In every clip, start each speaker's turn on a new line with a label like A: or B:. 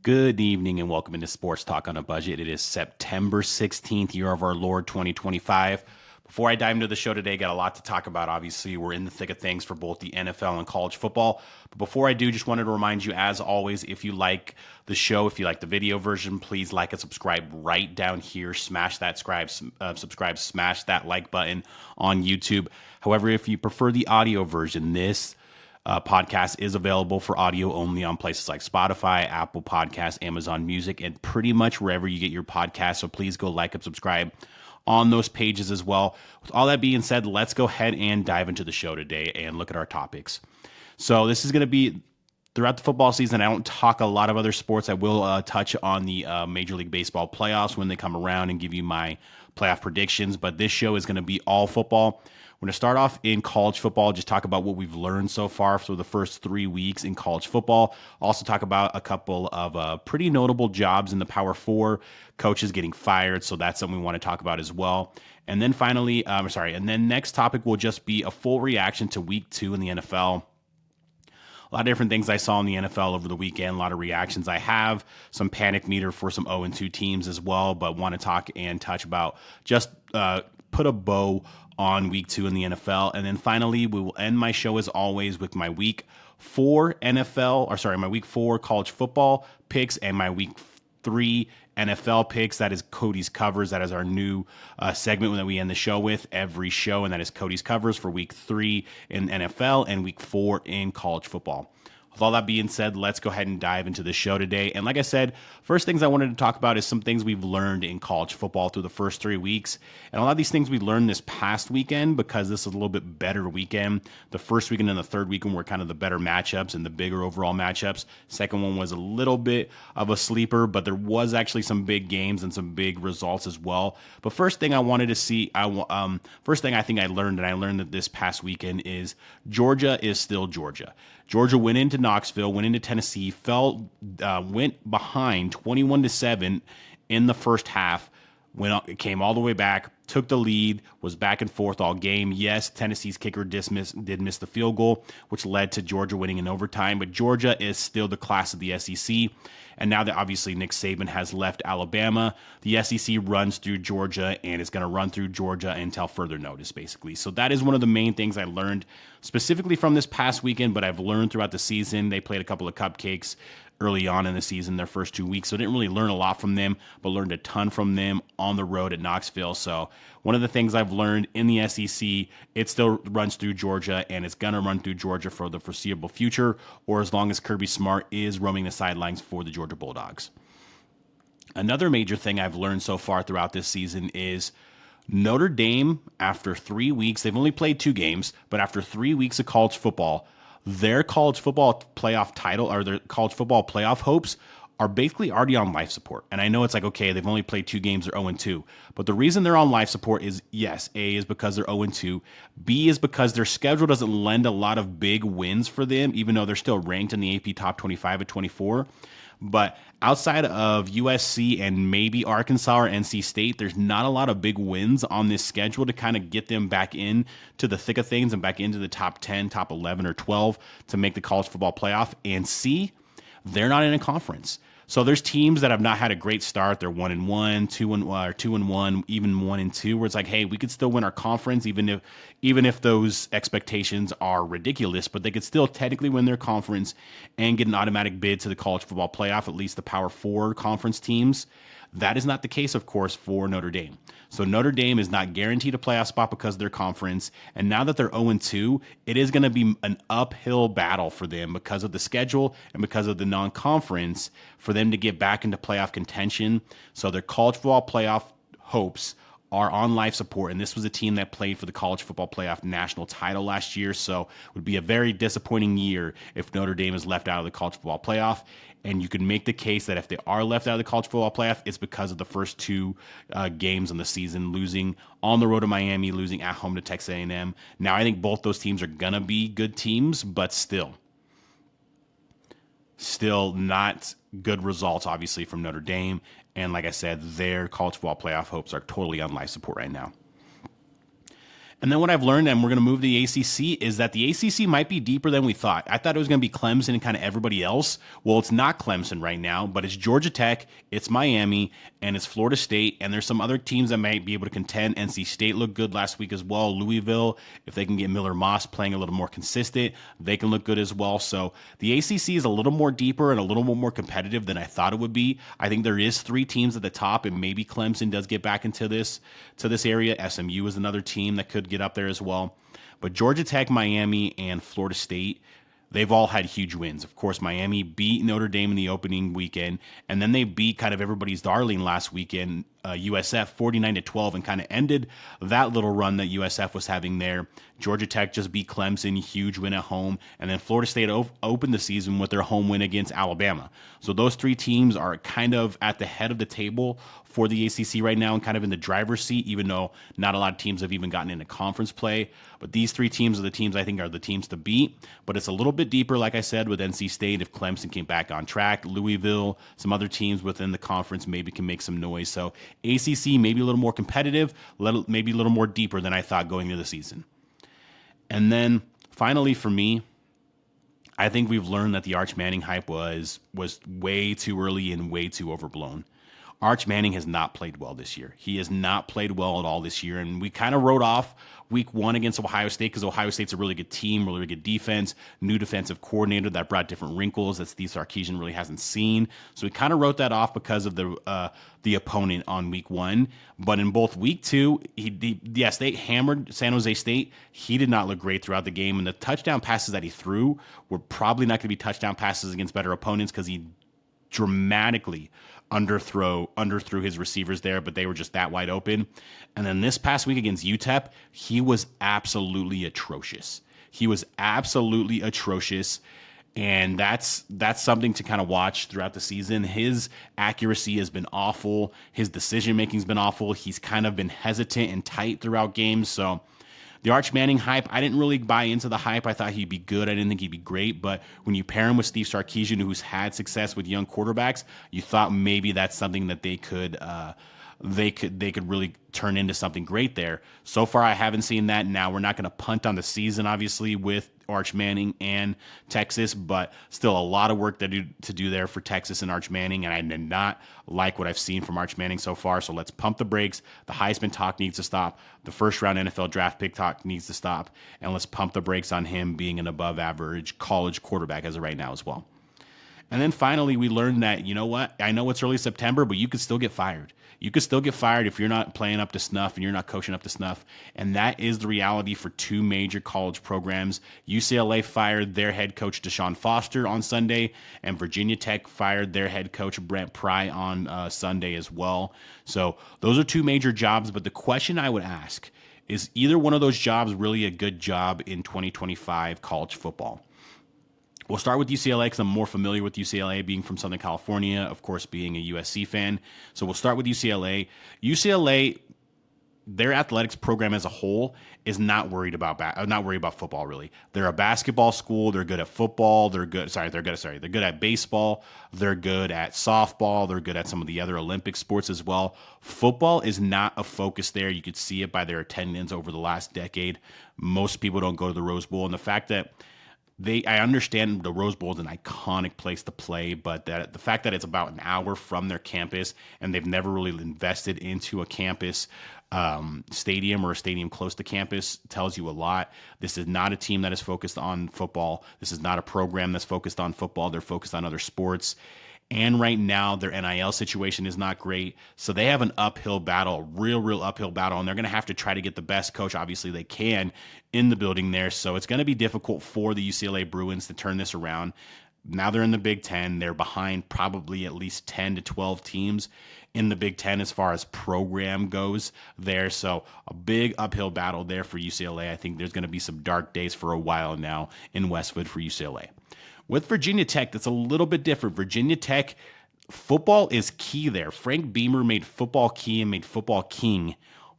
A: Good evening and welcome into Sports Talk on a Budget. It is September 16th, year of our Lord 2025. Before I dive into the show today, got a lot to talk about. Obviously, we're in the thick of things for both the NFL and college football. But before I do, just wanted to remind you, as always, if you like the show, if you like the video version, please like and subscribe right down here. Smash that subscribe, smash that like button on YouTube. However, if you prefer the audio version, this podcast is available for audio only on places like Spotify, Apple Podcasts, Amazon Music, and pretty much wherever you get your podcasts. So please go like and subscribe on those pages as well. With all that being said, let's go ahead and dive into the show today and look at our topics. So this is going to be throughout the football season. I don't talk a lot of other sports. I will touch on the Major League Baseball playoffs when they come around and give you my playoff predictions. But this show is going to be all football. We're going to start off in college football, just talk about what we've learned so far for the first 3 weeks in college football. Also talk about a couple of pretty notable jobs in the Power Four, coaches getting fired, so that's something we want to talk about as well. And then finally, next topic will just be a full reaction to week 2 in the NFL. A lot of different things I saw in the NFL over the weekend, a lot of reactions I have, some panic meter for some 0-2 teams as well, but want to talk and touch about just put a bow on week 2 in the NFL. And then finally, we will end my show as always with my week 4 college football picks and my week 3 NFL picks. That is Kody's Covers. That is our new segment that we end the show with every show, and that is Kody's Covers for week 3 in NFL and week 4 in college football. With all that being said, let's go ahead and dive into the show today. And like I said, first things I wanted to talk about is some things we've learned in college football through the first 3 weeks. And a lot of these things we learned this past weekend because this is a little bit better weekend. The first weekend and the third weekend were kind of the better matchups and the bigger overall matchups. Second one was a little bit of a sleeper, but there was actually some big games and some big results as well. But first thing I wanted to see, first thing I think I learned, and I learned that this past weekend, is Georgia is still Georgia. Georgia went into Knoxville, went into Tennessee, went behind 21-7 in the first half, came all the way back, took the lead, was back and forth all game. Yes, Tennessee's kicker did miss the field goal, which led to Georgia winning in overtime, but Georgia is still the class of the SEC. And now that obviously Nick Saban has left Alabama, the SEC runs through Georgia and is going to run through Georgia until further notice, basically. So that is one of the main things I learned specifically from this past weekend, but I've learned throughout the season. They played a couple of cupcakes early on in the season, their first 2 weeks. So I didn't really learn a lot from them, but learned a ton from them on the road at Knoxville. So one of the things I've learned in the SEC, it still runs through Georgia, and it's going to run through Georgia for the foreseeable future, or as long as Kirby Smart is roaming the sidelines for the Georgia Bulldogs. Another major thing I've learned so far throughout this season is Notre Dame, after 3 weeks, they've only played 2 games, but after 3 weeks of college football, their college football playoff title or their college football playoff hopes are basically already on life support. And I know it's like, okay, they've only played 2 games, they're 0-2. But the reason they're on life support is, yes, A, is because they're 0-2. B, is because their schedule doesn't lend a lot of big wins for them, even though they're still ranked in the AP top 25 at 24. But outside of USC and maybe Arkansas or NC State, there's not a lot of big wins on this schedule to kind of get them back in to the thick of things and back into the top 10, top 11, or 12 to make the college football playoff. And C, they're not in a conference. So there's teams that have not had a great start. They're 1-1, 2-1, even 1-2, where it's like, hey, we could still win our conference, even if those expectations are ridiculous, but they could still technically win their conference and get an automatic bid to the college football playoff, at least the Power 4 conference teams. That is not the case, of course, for Notre Dame. So Notre Dame is not guaranteed a playoff spot because of their conference. And now that they're 0-2, it is going to be an uphill battle for them because of the schedule and because of the non-conference for them to get back into playoff contention. So their college football playoff hopes are on life support, and this was a team that played for the college football playoff national title last year, so it would be a very disappointing year if Notre Dame is left out of the college football playoff. And you can make the case that if they are left out of the college football playoff, it's because of the first 2 games in the season, losing on the road to Miami, losing at home to Texas A&M. Now, I think both those teams are going to be good teams, but still not good results, obviously, from Notre Dame. And like I said, their college football playoff hopes are totally on life support right now. And then what I've learned, and we're going to move to the ACC, is that the ACC might be deeper than we thought. I thought it was going to be Clemson and kind of everybody else. Well, it's not Clemson right now, but it's Georgia Tech, it's Miami, and it's Florida State. And there's some other teams that might be able to contend. NC State looked good last week as well. Louisville, if they can get Miller Moss playing a little more consistent, they can look good as well. So the ACC is a little more deeper and a little more competitive than I thought it would be. I think there is 3 teams at the top, and maybe Clemson does get back into this area. SMU is another team that could get up there as well. But Georgia Tech, Miami, and Florida State, they've all had huge wins. Of course, Miami beat Notre Dame in the opening weekend, and then they beat kind of everybody's darling last weekend, USF 49-12, and kind of ended that little run that USF was having there. Georgia Tech just beat Clemson, huge win at home, and then Florida State opened the season with their home win against Alabama. So those 3 teams are kind of at the head of the table for the ACC right now and kind of in the driver's seat, even though not a lot of teams have even gotten into conference play. But these 3 teams are the teams I think are the teams to beat. But it's a little bit deeper, like I said, with NC State. If Clemson came back on track, Louisville, some other teams within the conference maybe can make some noise. So ACC maybe a little more competitive, maybe a little more deeper than I thought going into the season. And then finally for me, I think we've learned that the Arch Manning hype was way too early and way too overblown. Arch Manning has not played well this year. He has not played well at all this year. And we kind of wrote off week 1 against Ohio State because Ohio State's a really good team, really good defense, new defensive coordinator that brought different wrinkles that Steve Sarkisian really hasn't seen. So we kind of wrote that off because of the opponent on week 1. But in both week 2, they hammered San Jose State. He did not look great throughout the game. And the touchdown passes that he threw were probably not going to be touchdown passes against better opponents because he dramatically underthrew his receivers there, but they were just that wide open. And then this past week against UTEP, he was absolutely atrocious. And that's something to kind of watch throughout the season. His accuracy has been awful. His decision-making's been awful. He's kind of been hesitant and tight throughout games. So the Arch Manning hype, I didn't really buy into the hype. I thought he'd be good. I didn't think he'd be great. But when you pair him with Steve Sarkisian, who's had success with young quarterbacks, you thought maybe that's something that they could really turn into something great there. So far, I haven't seen that. Now, we're not going to punt on the season, obviously, with Arch Manning and Texas, but still a lot of work to do there for Texas and Arch Manning, and I did not like what I've seen from Arch Manning so far, so let's pump the brakes. The Heisman talk needs to stop. The first-round NFL draft pick talk needs to stop, and let's pump the brakes on him being an above-average college quarterback as of right now as well. And then finally, we learned that, you know what? I know it's early September, but you could still get fired. You could still get fired if you're not playing up to snuff and you're not coaching up to snuff. And that is the reality for 2 major college programs. UCLA fired their head coach, Deshaun Foster, on Sunday, and Virginia Tech fired their head coach, Brent Pry, on Sunday as well. So those are 2 major jobs. But the question I would ask is either one of those jobs really a good job in 2025 college football? We'll start with UCLA because I'm more familiar with UCLA, being from Southern California, of course, being a USC fan. So we'll start with UCLA. UCLA, their athletics program as a whole is not worried about football really. They're a basketball school. They're good at football. They're good at baseball. They're good at softball. They're good at some of the other Olympic sports as well. Football is not a focus there. You could see it by their attendance over the last decade. Most people don't go to the Rose Bowl, and the fact that I understand the Rose Bowl is an iconic place to play, but the fact that it's about an hour from their campus and they've never really invested into a campus stadium or a stadium close to campus tells you a lot. This is not a team that is focused on football. This is not a program that's focused on football. They're focused on other sports. And right now, their NIL situation is not great. So they have an uphill battle, real uphill battle. And they're going to have to try to get the best coach, obviously, they can in the building there. So it's going to be difficult for the UCLA Bruins to turn this around. Now they're in the Big Ten. They're behind probably at least 10 to 12 teams in the Big Ten as far as program goes there. So a big uphill battle there for UCLA. I think there's going to be some dark days for a while now in Westwood for UCLA. With Virginia Tech, that's a little bit different. Virginia Tech, football is key there. Frank Beamer made football key and made football king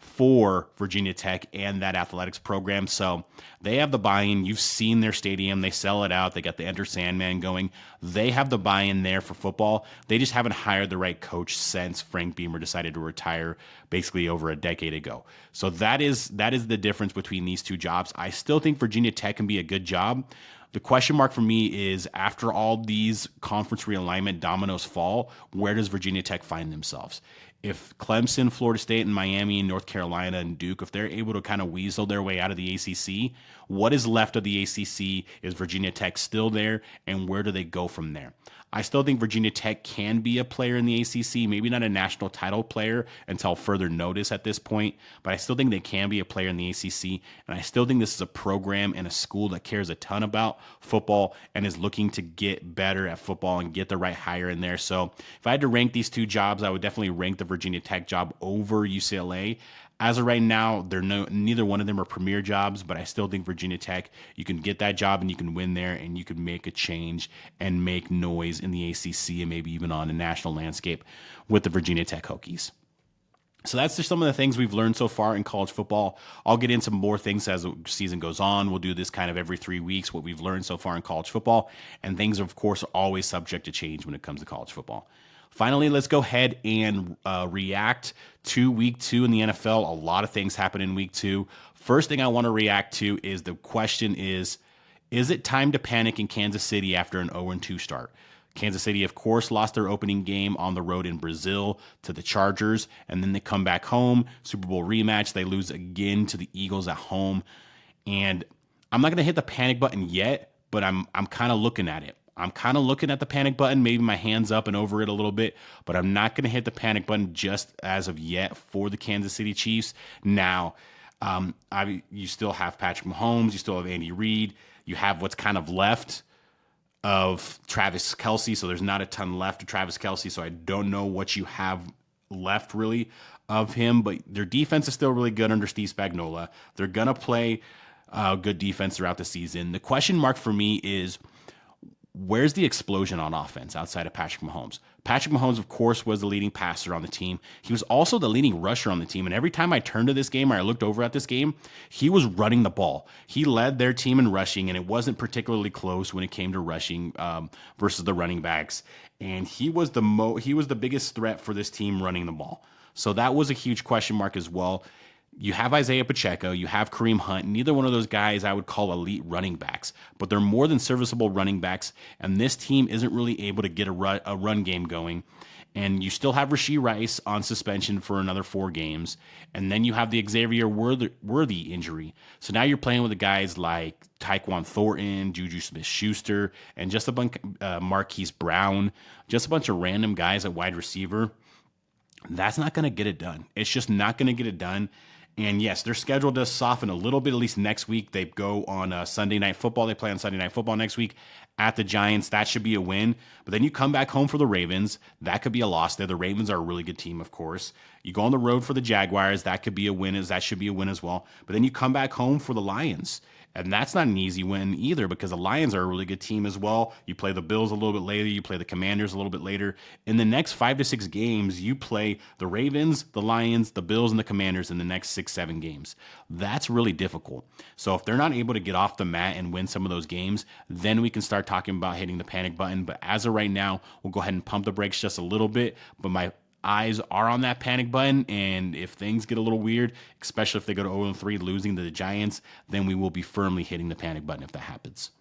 A: for Virginia Tech and that athletics program. So they have the buy-in. You've seen their stadium. They sell it out. They got the Enter Sandman going. They have the buy-in there for football. They just haven't hired the right coach since Frank Beamer decided to retire basically over a decade ago. So that is the difference between these two jobs. I still think Virginia Tech can be a good job. The question mark for me is, after all these conference realignment dominoes fall, where does Virginia Tech find themselves? If Clemson, Florida State, and Miami, and North Carolina, and Duke, if they're able to kind of weasel their way out of the ACC, what is left of the ACC? Is Virginia Tech still there? And where do they go from there? I still think Virginia Tech can be a player in the ACC, maybe not a national title player until further notice at this point, but I still think they can be a player in the ACC, and I still think this is a program and a school that cares a ton about football and is looking to get better at football and get the right hire in there. So if I had to rank these two jobs, I would definitely rank the Virginia Tech job over UCLA. As of right now, neither one of them are premier jobs, but I still think Virginia Tech, you can get that job and you can win there and you can make a change and make noise in the ACC and maybe even on a national landscape with the Virginia Tech Hokies. So that's just some of the things we've learned so far in college football. I'll get into more things as the season goes on. We'll do this kind of every 3 weeks, what we've learned so far in college football. And things, of course, are always subject to change when it comes to college football. Finally, let's go ahead and react to week 2 in the NFL. A lot of things happen in week 2. First thing I want to react to is the question is it time to panic in Kansas City after an 0-2 start? Kansas City, of course, lost their opening game on the road in Brazil to the Chargers, and then they come back home, Super Bowl rematch. They lose again to the Eagles at home. And I'm not going to hit the panic button yet, but I'm kind of looking at it. I'm kind of looking at the panic button, maybe my hands up and over it a little bit, but I'm not going to hit the panic button just as of yet for the Kansas City Chiefs. Now, you still have Patrick Mahomes, you still have Andy Reid, you have what's kind of left of Travis Kelce, so there's not a ton left of Travis Kelce, so I don't know what you have left really of him, but their defense is still really good under Steve Spagnuolo. They're going to play good defense throughout the season. The question mark for me is, where's the explosion on offense outside of Patrick Mahomes? Patrick Mahomes, of course, was the leading passer on the team. He was also the leading rusher on the team. And every time I turned to this game or I looked over at this game, he was running the ball. He led their team in rushing, and it wasn't particularly close when it came to rushing versus the running backs. And he was the biggest threat for this team running the ball. So that was a huge question mark as well. You have Isaiah Pacheco, you have Kareem Hunt. Neither one of those guys I would call elite running backs, but they're more than serviceable running backs, and this team isn't really able to get a run game going. And you still have Rashee Rice on suspension for another 4 games, and then you have the Xavier Worthy injury. So now you're playing with the guys like Tyquan Thornton, Juju Smith-Schuster, and just a bunch Marquise Brown, just a bunch of random guys at wide receiver. That's not going to get it done. It's just not going to get it done. And yes, their schedule does soften a little bit, at least next week. They go on Sunday Night Football. They play on Sunday Night Football next week at the Giants. That should be a win. But then you come back home for the Ravens. That could be a loss there. The Ravens are a really good team, of course. You go on the road for the Jaguars. That could be a win. That should be a win as well. But then you come back home for the Lions. And that's not an easy win either, because the Lions are a really good team as well. You play the Bills a little bit later. You play the Commanders a little bit later. In the next 5 to 6 games, you play the Ravens, the Lions, the Bills, and the Commanders in the next 6-7 games. That's really difficult. So if they're not able to get off the mat and win some of those games, then we can start talking about hitting the panic button. But as of right now, we'll go ahead and pump the brakes just a little bit. But my eyes are on that panic button, and if things get a little weird, especially if they go to 0-3 losing to the Giants, then we will be firmly hitting the panic button if that happens.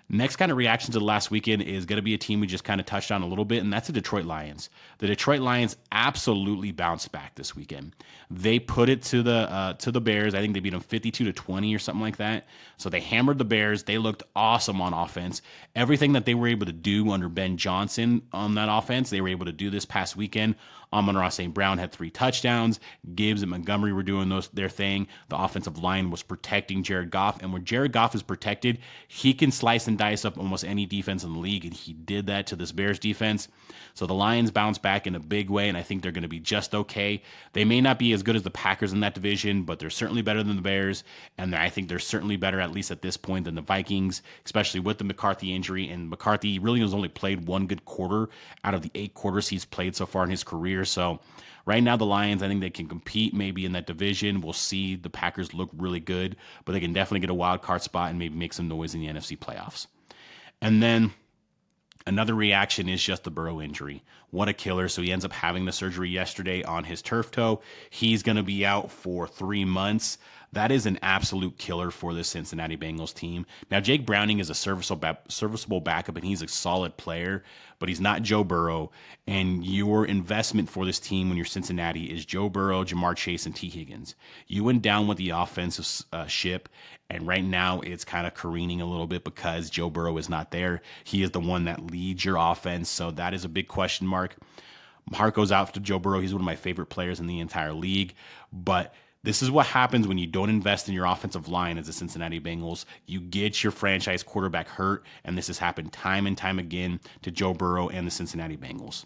A: Next kind of reaction to the last weekend is going to be a team we just kind of touched on a little bit, and that's the Detroit Lions. The Detroit Lions absolutely bounced back this weekend. They put it to the Bears. I think they beat them 52-20 or something like that. So they hammered the Bears. They looked awesome on offense. Everything that they were able to do under Ben Johnson on that offense, they were able to do this past weekend. Amon-Ra St. Brown had 3 touchdowns. Gibbs and Montgomery were doing their thing. The offensive line was protecting Jared Goff. And when Jared Goff is protected, he can slice and dice up almost any defense in the league. And he did that to this Bears defense. So the Lions bounced back in a big way, and I think they're going to be just okay. They may not be as good as the Packers in that division, but they're certainly better than the Bears. And I think they're certainly better, at least at this point, than the Vikings, especially with the McCarthy injury. And McCarthy really has only played 1 good quarter out of the 8 quarters he's played so far in his career. there. So right now, the Lions, I think they can compete maybe in that division. We'll see. The Packers look really good, but they can definitely get a wild card spot and maybe make some noise in the NFC playoffs. And then another reaction is just the Burrow injury. What a killer. So he ends up having the surgery yesterday on his turf toe. He's going to be out for 3 months. That is an absolute killer for the Cincinnati Bengals team. Now, Jake Browning is a serviceable backup, and he's a solid player, but he's not Joe Burrow. And your investment for this team when you're Cincinnati is Joe Burrow, Jamar Chase, and T. Higgins. You went down with the offensive ship, and right now it's kind of careening a little bit because Joe Burrow is not there. He is the one that leads your offense, so that is a big question mark. My heart goes out to Joe Burrow. He's one of my favorite players in the entire league, but this is what happens when you don't invest in your offensive line as the Cincinnati Bengals. You get your franchise quarterback hurt, and this has happened time and time again to Joe Burrow and the Cincinnati Bengals.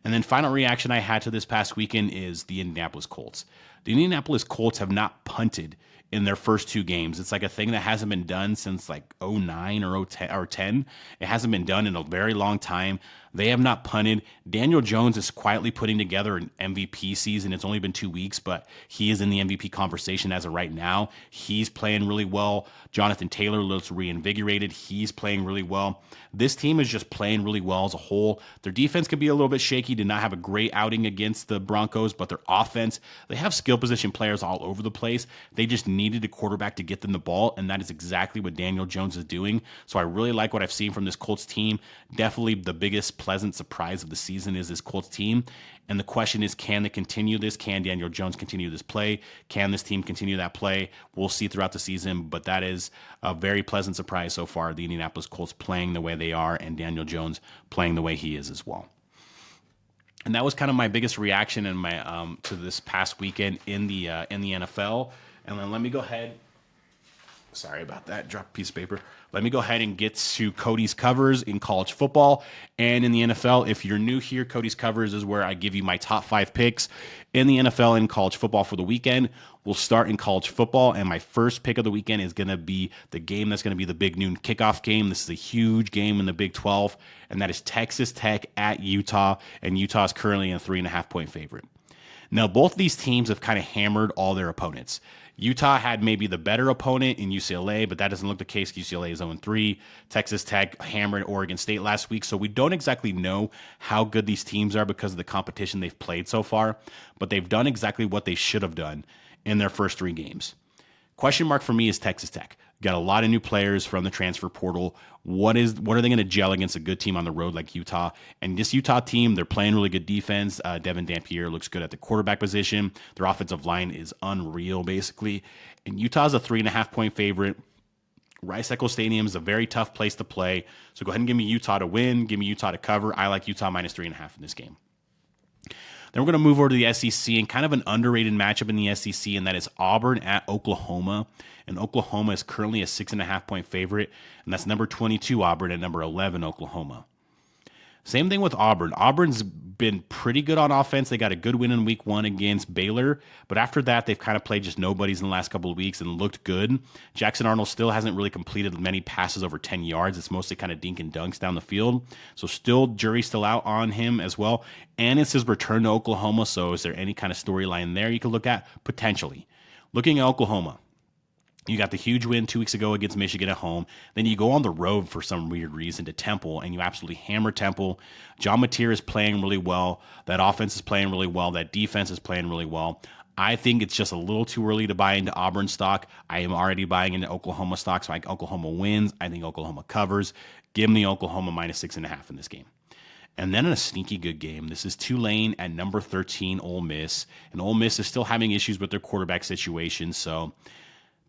A: And then final reaction I had to this past weekend is the Indianapolis Colts. The Indianapolis Colts have not punted in their first 2 games. It's like a thing that hasn't been done since like 09 or 10. It hasn't been done in a very long time. They have not punted. Daniel Jones is quietly putting together an MVP season. It's only been 2 weeks, but he is in the MVP conversation as of right now. He's playing really well. Jonathan Taylor looks reinvigorated. He's playing really well. This team is just playing really well as a whole. Their defense could be a little bit shaky, did not have a great outing against the Broncos, but their offense, they have skill position players all over the place. They just needed a quarterback to get them the ball, and that is exactly what Daniel Jones is doing. So I really like what I've seen from this Colts team. Definitely the biggest pleasant surprise of the season is this Colts team. And the question is, can they continue this? Can Daniel Jones continue this play? Can this team continue that play? We'll see throughout the season, but that is a very pleasant surprise so far. The Indianapolis Colts playing the way they are and Daniel Jones playing the way he is as well. And that was kind of my biggest reaction in my to this past weekend in the NFL. And then let me go ahead. Sorry about that. Drop a piece of paper. Let me go ahead and get to Kody's Covers in college football and in the NFL. If you're new here, Kody's Covers is where I give you my top 5 picks in the NFL and college football for the weekend. We'll start in college football, and my first pick of the weekend is going to be the game that's going to be the big noon kickoff game. This is a huge game in the Big 12, and that is Texas Tech at Utah, and Utah is currently a 3.5-point favorite. Now, both of these teams have kind of hammered all their opponents. Utah had maybe the better opponent in UCLA, but that doesn't look the case. UCLA is 0-3. Texas Tech hammered Oregon State last week, so we don't exactly know how good these teams are because of the competition they've played so far, but they've done exactly what they should have done in their first 3 games. Question mark for me is Texas Tech. Got a lot of new players from the transfer portal. What are they going to gel against a good team on the road like Utah? And this Utah team, they're playing really good defense. Devin Dampier looks good at the quarterback position. Their offensive line is unreal, basically. And Utah's a 3.5-point favorite. Rice-Eccles Stadium is a very tough place to play. So go ahead and give me Utah to win. Give me Utah to cover. I like Utah minus 3.5 in this game. Then we're going to move over to the SEC and kind of an underrated matchup in the SEC, and that is Auburn at Oklahoma. And Oklahoma is currently a 6.5-point favorite, and that's number 22 Auburn and number 11 Oklahoma. Same thing with Auburn. Auburn's been pretty good on offense. They got a good win in week 1 against Baylor, but after that, they've kind of played just nobodies in the last couple of weeks and looked good. Jackson Arnold still hasn't really completed many passes over 10 yards. It's mostly kind of dink and dunks down the field. So jury's still out on him as well. And it's his return to Oklahoma, so is there any kind of storyline there you can look at? Potentially. Looking at Oklahoma, you got the huge win 2 weeks ago against Michigan at home. Then you go on the road for some weird reason to Temple, and you absolutely hammer Temple. John Mateer is playing really well. That offense is playing really well. That defense is playing really well. I think it's just a little too early to buy into Auburn stock. I am already buying into Oklahoma stock, so I think Oklahoma wins. I think Oklahoma covers. Give me Oklahoma minus 6.5 in this game. And then in a sneaky good game, this is Tulane at number 13 Ole Miss. And Ole Miss is still having issues with their quarterback situation, so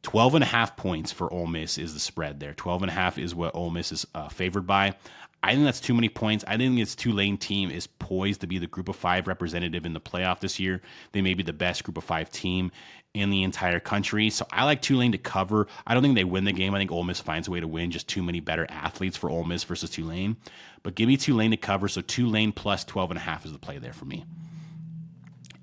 A: 12.5 points for Ole Miss is the spread there. 12.5 is what Ole Miss is favored by. I think that's too many points. I think this Tulane team is poised to be the Group of 5 representative in the playoff this year. They may be the best Group of 5 team in the entire country. So I like Tulane to cover. I don't think they win the game. I think Ole Miss finds a way to win. Just too many better athletes for Ole Miss versus Tulane. But give me Tulane to cover. So Tulane plus 12.5 is the play there for me.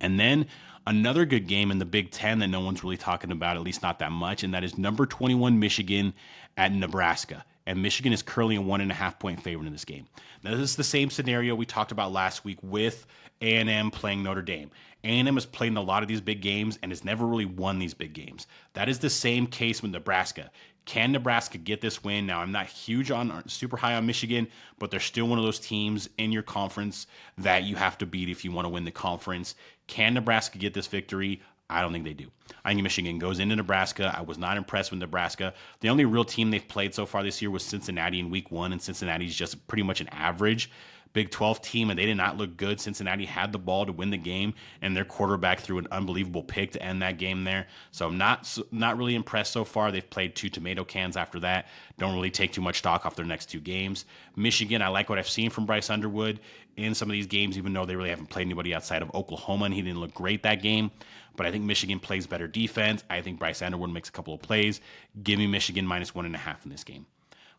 A: And then another good game in the Big Ten that no one's really talking about, at least not that much, and that is number 21 Michigan at Nebraska. and Michigan is currently a 1.5-point favorite in this game. Now, this is the same scenario we talked about last week with A&M playing Notre Dame. A&M has played in a lot of these big games and has never really won these big games. That is the same case with Nebraska. Can Nebraska get this win? Now, I'm not super high on Michigan, but they're still one of those teams in your conference that you have to beat if you want to win the conference. Can Nebraska get this victory? I don't think they do. I think Michigan goes into Nebraska. I was not impressed with Nebraska. The only real team they've played so far this year was Cincinnati in week 1, and Cincinnati's just pretty much an average Big 12 team, and they did not look good. Cincinnati had the ball to win the game, and their quarterback threw an unbelievable pick to end that game there. So I'm not really impressed so far. They've played 2 tomato cans after that. Don't really take too much stock off their next 2 games. Michigan, I like what I've seen from Bryce Underwood in some of these games, even though they really haven't played anybody outside of Oklahoma, and he didn't look great that game. But I think Michigan plays better defense. I think Bryce Underwood makes a couple of plays. Give me Michigan -1.5 in this game.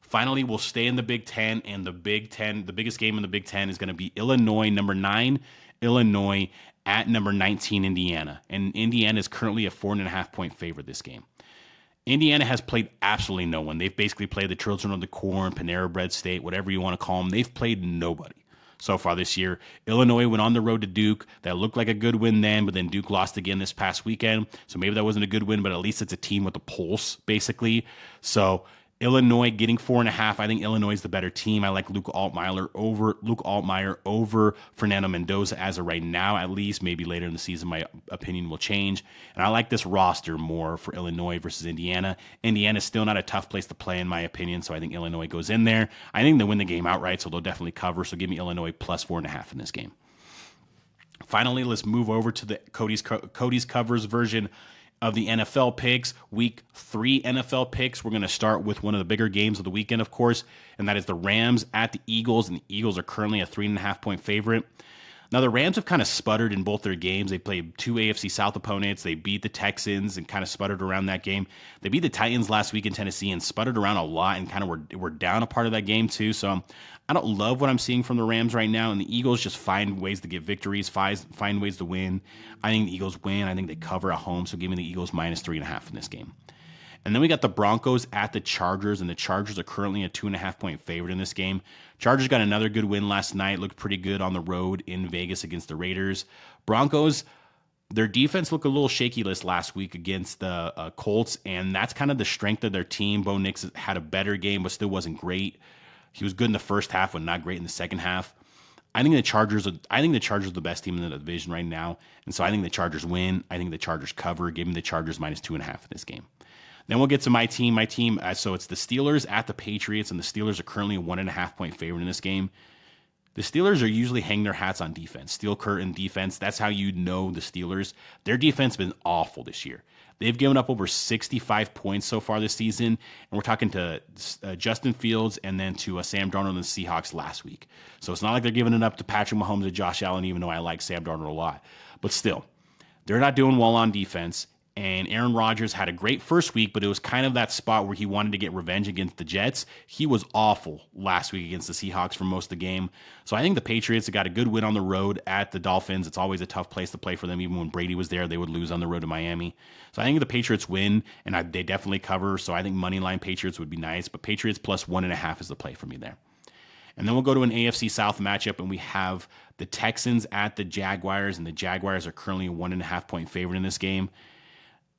A: Finally, we'll stay in the Big Ten, and the biggest game in the Big Ten is going to be Illinois, number 9, Illinois at number 19, Indiana. And Indiana is currently a 4.5-point favorite this game. Indiana has played absolutely no one. They've basically played the Children of the Corn, Panera Bread State, whatever you want to call them. They've played nobody so far this year. Illinois went on the road to Duke. That looked like a good win then, but then Duke lost again this past weekend. So maybe that wasn't a good win, but at least it's a team with a pulse, basically. So Illinois getting 4.5. I think Illinois is the better team. I like Luke Altmaier over Fernando Mendoza as of right now, at least. Maybe later in the season, my opinion will change. And I like this roster more for Illinois versus Indiana. Indiana's still not a tough place to play, in my opinion, so I think Illinois goes in there. I think they'll win the game outright, so they'll definitely cover. So give me Illinois +4.5 in this game. Finally, let's move over to the Kody's Covers version of the NFL picks, week 3 NFL picks. We're going to start with one of the bigger games of the weekend, of course, and that is the Rams at the Eagles, and the Eagles are currently a 3.5-point favorite. Now, the Rams have kind of sputtered in both their games. They played 2 AFC South opponents. They beat the Texans and kind of sputtered around that game. They beat the Titans last week in Tennessee and sputtered around a lot and kind of were down a part of that game too. So I don't love what I'm seeing from the Rams right now, and the Eagles just find ways to get victories, find ways to win. I think the Eagles win. I think they cover at home, so give me the Eagles -3.5 in this game. And then we got the Broncos at the Chargers, and the Chargers are currently a 2.5-point favorite in this game. Chargers got another good win last night, looked pretty good on the road in Vegas against the Raiders. Broncos, their defense looked a little shaky last week against the Colts, and that's kind of the strength of their team. Bo Nix had a better game, but still wasn't great. He was good in the first half, but not great in the second half. I think the Chargers are the best team in the division right now, and so I think the Chargers win. I think the Chargers cover. Give me the Chargers -2.5 in this game. Then we'll get to my team. So it's the Steelers at the Patriots, and the Steelers are currently a 1.5-point favorite in this game. The Steelers are usually hang their hats on defense, steel curtain defense. That's how you know the Steelers. Their defense has been awful this year. They've given up over 65 points so far this season, and we're talking to Justin Fields and then to Sam Darnold and the Seahawks last week. So it's not like they're giving it up to Patrick Mahomes and Josh Allen, even though I like Sam Darnold a lot. But still, they're not doing well on defense. And Aaron Rodgers had a great first week, but it was kind of that spot where he wanted to get revenge against the Jets. He was awful last week against the Seahawks for most of the game. So I think the Patriots have got a good win on the road at the Dolphins. It's always a tough place to play for them. Even when Brady was there, they would lose on the road to Miami. So I think the Patriots win, and they definitely cover. So I think moneyline Patriots would be nice, but Patriots +1.5 is the play for me there. And then we'll go to an AFC South matchup, and we have the Texans at the Jaguars, and the Jaguars are currently a 1.5-point favorite in this game.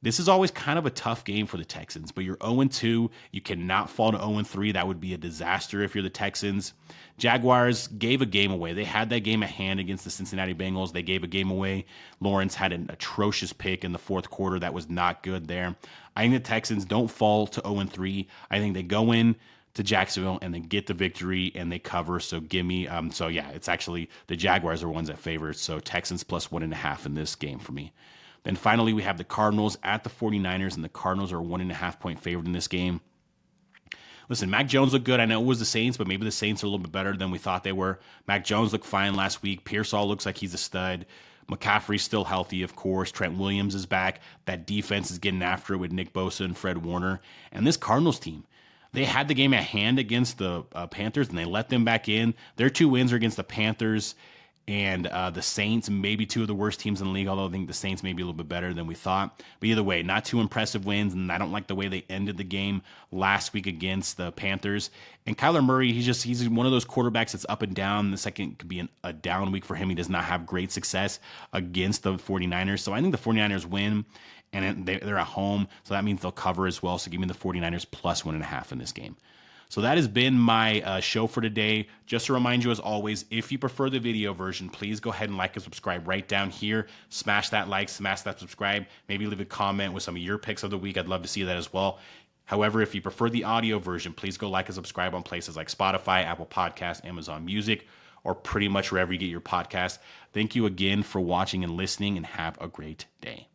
A: This is always kind of a tough game for the Texans, but you're 0-2. You cannot fall to 0-3. That would be a disaster if you're the Texans. Jaguars gave a game away. They had that game at hand against the Cincinnati Bengals. They gave a game away. Lawrence had an atrocious pick in the fourth quarter. That was not good there. I think the Texans don't fall to 0-3. I think they go in to Jacksonville and they get the victory and they cover. So give me, it's actually the Jaguars are ones that favor. So Texans +1.5 in this game for me. Then finally, we have the Cardinals at the 49ers, and the Cardinals are a 1.5-point favorite in this game. Listen, Mac Jones looked good. I know it was the Saints, but maybe the Saints are a little bit better than we thought they were. Mac Jones looked fine last week. Pearsall looks like he's a stud. McCaffrey's still healthy, of course. Trent Williams is back. That defense is getting after it with Nick Bosa and Fred Warner. And this Cardinals team, they had the game at hand against the Panthers, and they let them back in. Their 2 wins are against the Panthers and the Saints, maybe two of the worst teams in the league, although I think the Saints may be a little bit better than we thought. But either way, not two impressive wins, and I don't like the way they ended the game last week against the Panthers. And Kyler Murray, he's one of those quarterbacks that's up and down. The second could be a down week for him. He does not have great success against the 49ers. So I think the 49ers win, and they're at home, so that means they'll cover as well. So give me the 49ers plus 1.5 in this game. So that has been my show for today. Just to remind you, as always, if you prefer the video version, please go ahead and like and subscribe right down here. Smash that like, smash that subscribe. Maybe leave a comment with some of your picks of the week. I'd love to see that as well. However, if you prefer the audio version, please go like and subscribe on places like Spotify, Apple Podcasts, Amazon Music, or pretty much wherever you get your podcast. Thank you again for watching and listening, and have a great day.